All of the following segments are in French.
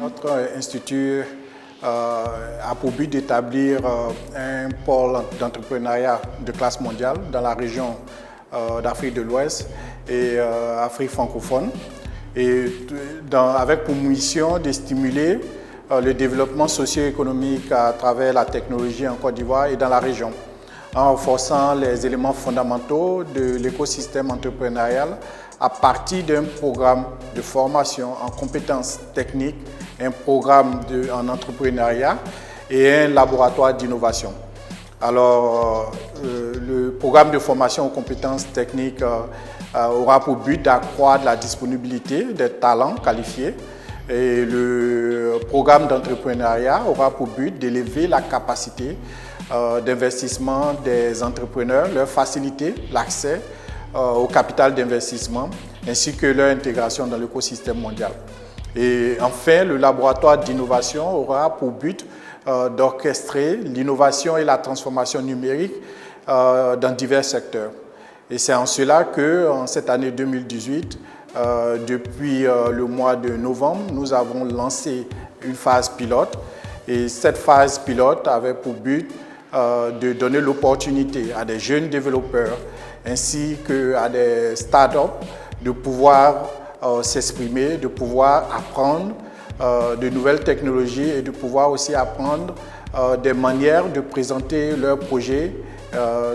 Notre institut a pour but d'établir un pôle d'entrepreneuriat de classe mondiale dans la région d'Afrique de l'Ouest et Afrique francophone, et avec pour mission de stimuler le développement socio-économique à travers la technologie en Côte d'Ivoire et dans la région, en renforçant les éléments fondamentaux de l'écosystème entrepreneurial à partir d'un programme de formation en compétences techniques, un programme en entrepreneuriat et un laboratoire d'innovation. Alors, le programme de formation en compétences techniques aura pour but d'accroître la disponibilité des talents qualifiés, et le programme d'entrepreneuriat aura pour but d'élever la capacité d'investissement des entrepreneurs, leur faciliter l'accès au capital d'investissement ainsi que leur intégration dans l'écosystème mondial. Et enfin, le laboratoire d'innovation aura pour but d'orchestrer l'innovation et la transformation numérique dans divers secteurs. Et c'est en cela qu'en cette année 2018, depuis le mois de novembre, nous avons lancé une phase pilote. Et cette phase pilote avait pour but de donner l'opportunité à des jeunes développeurs ainsi qu'à des startups de pouvoir s'exprimer, de pouvoir apprendre de nouvelles technologies et de pouvoir aussi apprendre des manières de présenter leurs projets,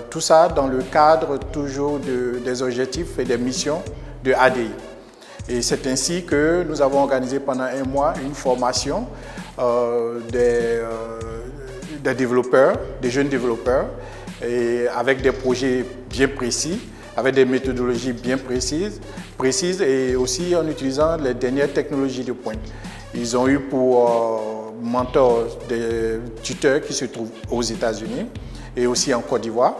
tout ça dans le cadre toujours des objectifs et des missions de ADI. Et c'est ainsi que nous avons organisé pendant un mois une formation des développeurs, des jeunes développeurs, et avec des projets bien précis, avec des méthodologies bien précises et aussi en utilisant les dernières technologies de pointe. Ils ont eu pour mentors des tuteurs qui se trouvent aux États-Unis et aussi en Côte d'Ivoire.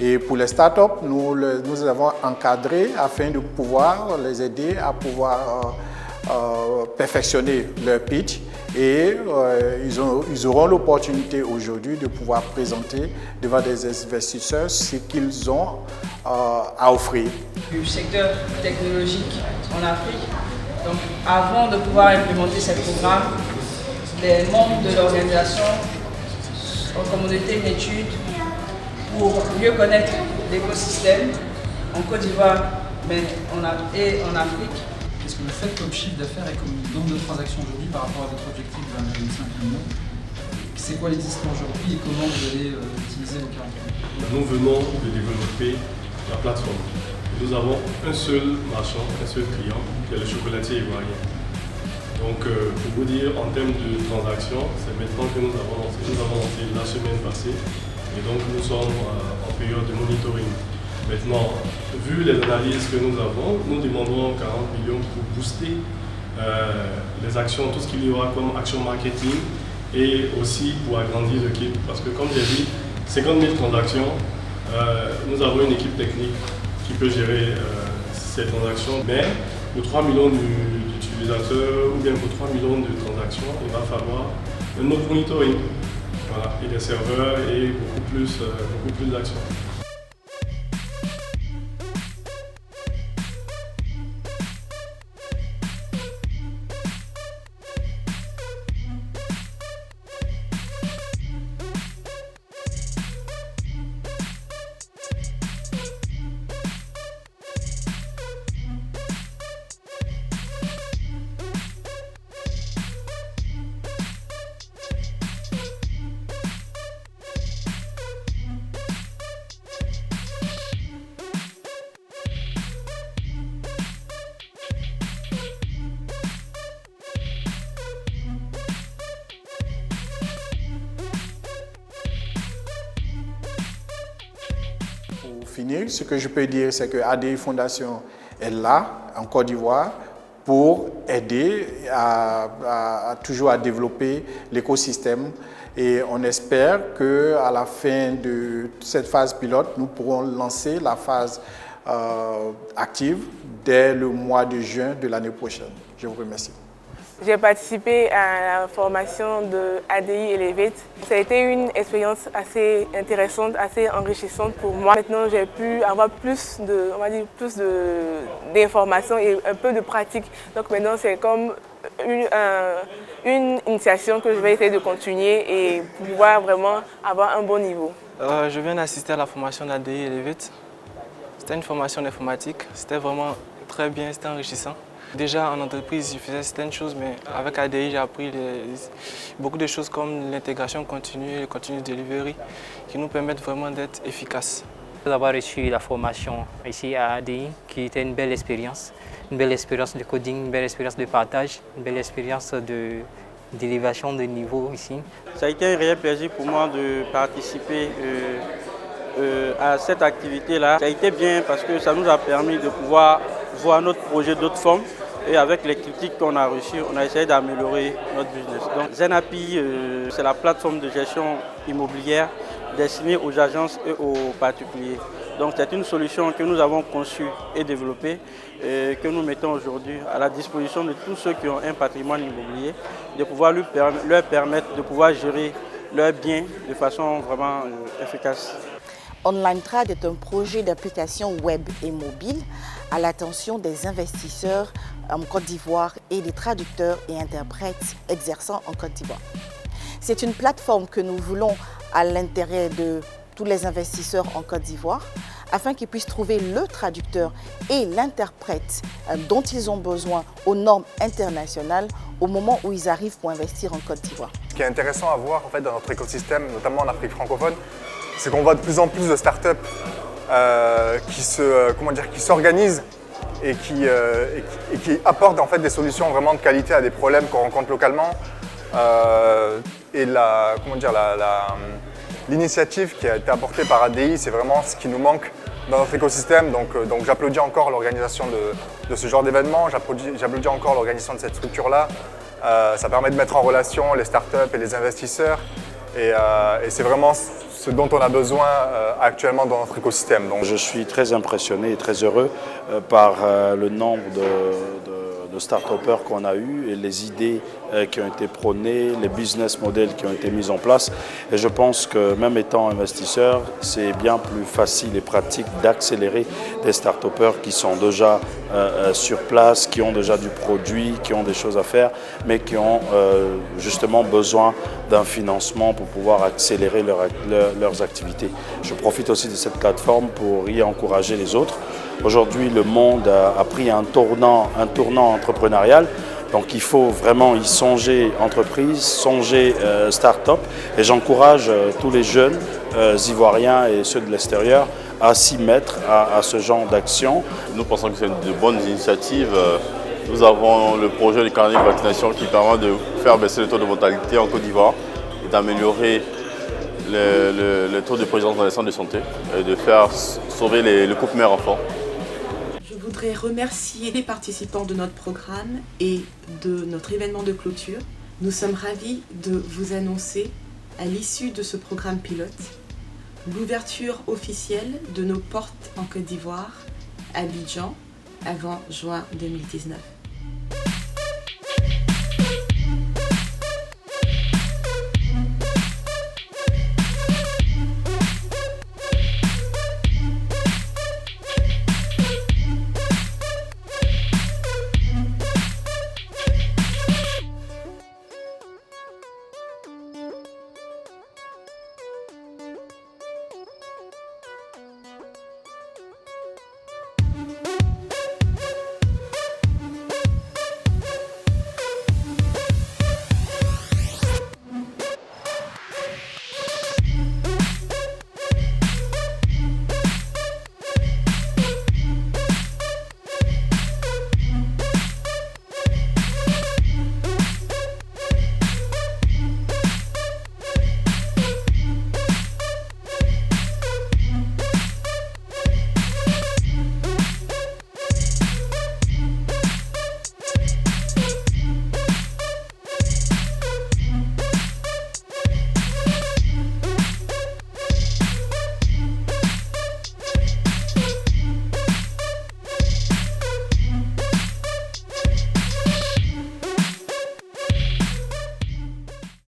Et pour les startups, nous les avons encadrés afin de pouvoir les aider à pouvoir perfectionner leur pitch, et ils auront l'opportunité aujourd'hui de pouvoir présenter devant des investisseurs ce qu'ils ont à offrir. Du secteur technologique en Afrique. Donc, avant de pouvoir implémenter ce programme, les membres de l'organisation ont commandé une étude pour mieux connaître l'écosystème en Côte d'Ivoire et en Afrique. Qu'est-ce que vous faites comme chiffre d'affaires et comme nombre de transactions aujourd'hui par rapport à votre objectif de 1,5 million? C'est quoi l'existant aujourd'hui et comment vous allez utiliser vos 40 millions? Nous venons de développer la plateforme. Nous avons un seul marchand, un seul client, qui est le chocolatier ivoirien. Donc, pour vous dire, en termes de transactions, c'est maintenant que nous avons lancé. Nous avons lancé la semaine passée et donc nous sommes en période de monitoring. Maintenant, vu les analyses que nous avons, nous demandons 40 millions pour booster les actions, tout ce qu'il y aura comme action marketing et aussi pour agrandir l'équipe. Parce que comme j'ai dit, 50 000 transactions, nous avons une équipe technique qui peut gérer ces transactions, mais pour 3 millions d'utilisateurs ou bien pour 3 millions de transactions, il va falloir un autre monitoring, voilà, et des serveurs et beaucoup plus d'actions. Pour finir, ce que je peux dire, c'est que ADI Fondation est là, en Côte d'Ivoire, pour aider toujours à développer l'écosystème. Et on espère qu'à la fin de cette phase pilote, nous pourrons lancer la phase active dès le mois de juin de l'année prochaine. Je vous remercie. J'ai participé à la formation de ADI Elevate. Ça a été une expérience assez intéressante, assez enrichissante pour moi. Maintenant, j'ai pu avoir plus d'informations et un peu de pratique. Donc maintenant, c'est comme une initiation que je vais essayer de continuer et pouvoir vraiment avoir un bon niveau. Je viens d'assister à la formation d'ADI Elevate. C'était une formation d'informatique. C'était vraiment très bien, c'était enrichissant. Déjà en entreprise, je faisais certaines choses, mais avec ADI, j'ai appris beaucoup de choses comme l'intégration continue et le continuous delivery qui nous permettent vraiment d'être efficaces. D'avoir reçu la formation ici à ADI, qui était une belle expérience de coding, une belle expérience de partage, une belle expérience d'élévation de niveau ici. Ça a été un réel plaisir pour moi de participer à cette activité-là. Ça a été bien parce que ça nous a permis de pouvoir voir notre projet d'autres formes. Et avec les critiques qu'on a reçues, on a essayé d'améliorer notre business. Donc ZenAPI, c'est la plateforme de gestion immobilière destinée aux agences et aux particuliers. Donc c'est une solution que nous avons conçue et développée et que nous mettons aujourd'hui à la disposition de tous ceux qui ont un patrimoine immobilier, de pouvoir leur permettre de pouvoir gérer leurs biens de façon vraiment efficace. OnlineTrad est un projet d'application web et mobile à l'attention des investisseurs en Côte d'Ivoire et des traducteurs et interprètes exerçant en Côte d'Ivoire. C'est une plateforme que nous voulons à l'intérêt de tous les investisseurs en Côte d'Ivoire afin qu'ils puissent trouver le traducteur et l'interprète dont ils ont besoin aux normes internationales au moment où ils arrivent pour investir en Côte d'Ivoire. Ce qui est intéressant à voir en fait, dans notre écosystème, notamment en Afrique francophone, c'est qu'on voit de plus en plus de startups qui s'organisent et qui apportent en fait, des solutions vraiment de qualité à des problèmes qu'on rencontre localement. Et l'initiative qui a été apportée par ADI, c'est vraiment ce qui nous manque dans notre écosystème. Donc j'applaudis encore l'organisation de ce genre d'événement, j'applaudis encore l'organisation de cette structure-là. Ça permet de mettre en relation les startups et les investisseurs. Et c'est vraiment ce dont on a besoin actuellement dans notre écosystème. Donc, je suis très impressionné et très heureux par le nombre de start-upers qu'on a eu et les idées qui ont été prônées, les business models qui ont été mis en place. Et je pense que même étant investisseur, c'est bien plus facile et pratique d'accélérer des start-upers qui sont déjà sur place, qui ont déjà du produit, qui ont des choses à faire, mais qui ont justement besoin d'un financement pour pouvoir accélérer leurs activités. Je profite aussi de cette plateforme pour y encourager les autres. Aujourd'hui, le monde a pris un tournant entrepreneurial. Donc il faut vraiment y songer entreprise, songer start-up. Et j'encourage tous les jeunes ivoiriens et ceux de l'extérieur à s'y mettre à ce genre d'action. Nous pensons que c'est une de bonnes initiatives. Nous avons le projet du carnet de vaccination qui permet de faire baisser le taux de mortalité en Côte d'Ivoire et d'améliorer le taux de présence dans les centres de santé et de faire sauver le couple mère-enfant. Je voudrais remercier les participants de notre programme et de notre événement de clôture. Nous sommes ravis de vous annoncer, à l'issue de ce programme pilote, l'ouverture officielle de nos portes en Côte d'Ivoire, à Abidjan, avant juin 2019.